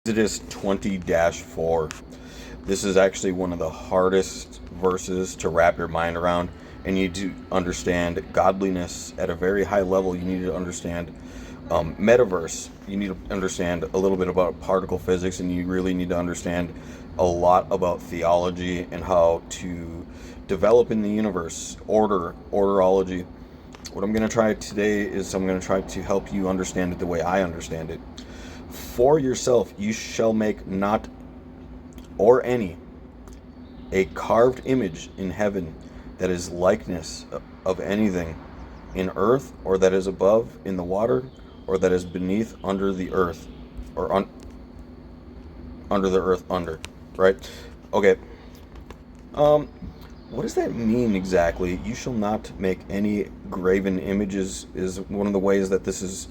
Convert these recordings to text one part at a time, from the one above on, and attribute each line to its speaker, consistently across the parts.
Speaker 1: Exodus 20-4. This is actually one of the hardest verses to wrap your mind around, and you need to understand godliness at a very high level. You need to understand metaverse. You need to understand a little bit about particle physics, and you really need to understand a lot about theology and how to develop in the universe, orderology. What I'm going to try today is I'm going to try to help you understand it the way I understand it. For yourself you shall make not or any a carved image in heaven that is likeness of anything in earth, or that is above in the water, or that is beneath under the earth, or under the earth under. Right? Okay. What does that mean exactly? You shall not make any graven images is one of the ways that this is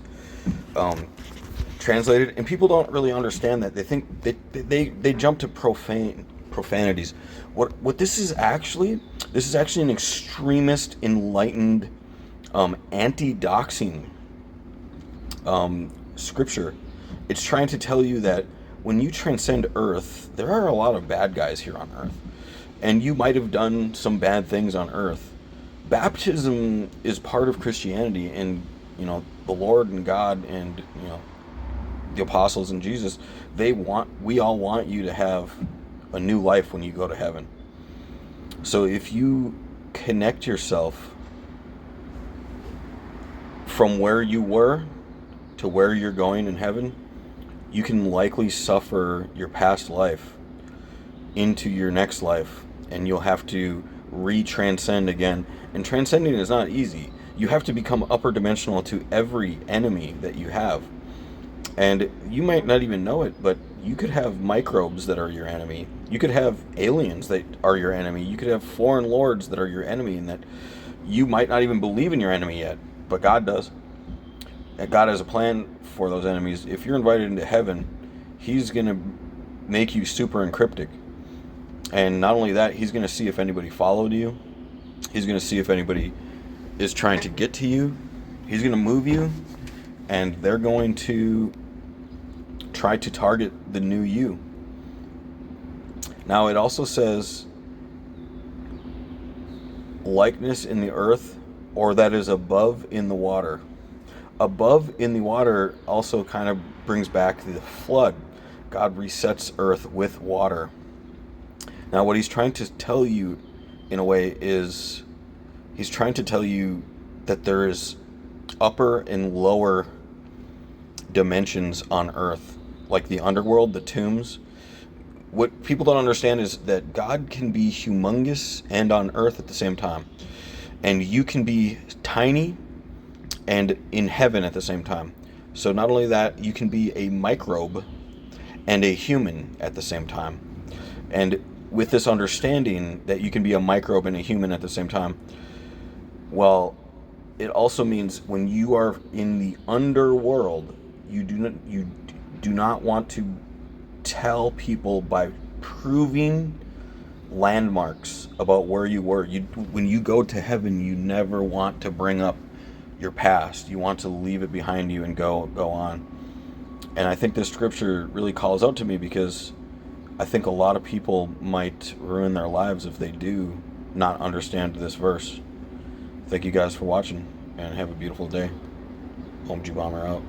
Speaker 1: translated, and people don't really understand that. They think they jump to profanities. What this is actually an extremist, enlightened, anti-doxing scripture. It's trying to tell you that when you transcend earth, there are a lot of bad guys here on earth, and you might have done some bad things on earth. Baptism is part of Christianity, and the Lord and God and the apostles and Jesus, we all want you to have a new life when you go to heaven. So if you connect yourself from where you were to where you're going in heaven, you can likely suffer your past life into your next life, and you'll have to re-transcend again. And transcending is not easy. You have to become upper dimensional to every enemy that you have. And you might not even know it, but you could have microbes that are your enemy. You could have aliens that are your enemy. You could have foreign lords that are your enemy, and that you might not even believe in your enemy yet, but God does. And God has a plan for those enemies. If you're invited into heaven, He's going to make you super encryptic. And not only that, He's going to see if anybody followed you. He's going to see if anybody is trying to get to you. He's going to move you, and they're going to try to target the new you. Now it also says likeness in the earth, or that is above in the water. Above in the water also kind of brings back the flood. God resets earth with water. Now what He's trying to tell you in a way is He's trying to tell you that there is upper and lower dimensions on earth, like the underworld, the tombs. What people don't understand is that God can be humongous and on earth at the same time, and you can be tiny and in heaven at the same time. So not only that, you can be a microbe and a human at the same time. And with this understanding that you can be a microbe and a human at the same time, well, it also means when you are in the underworld, you do not want to tell people by proving landmarks about where you were. When you go to heaven, you never want to bring up your past. You want to leave it behind you and go on. And I think this scripture really calls out to me, because I think a lot of people might ruin their lives if they do not understand this verse. Thank you guys for watching, and have a beautiful day. Home G Bomber out.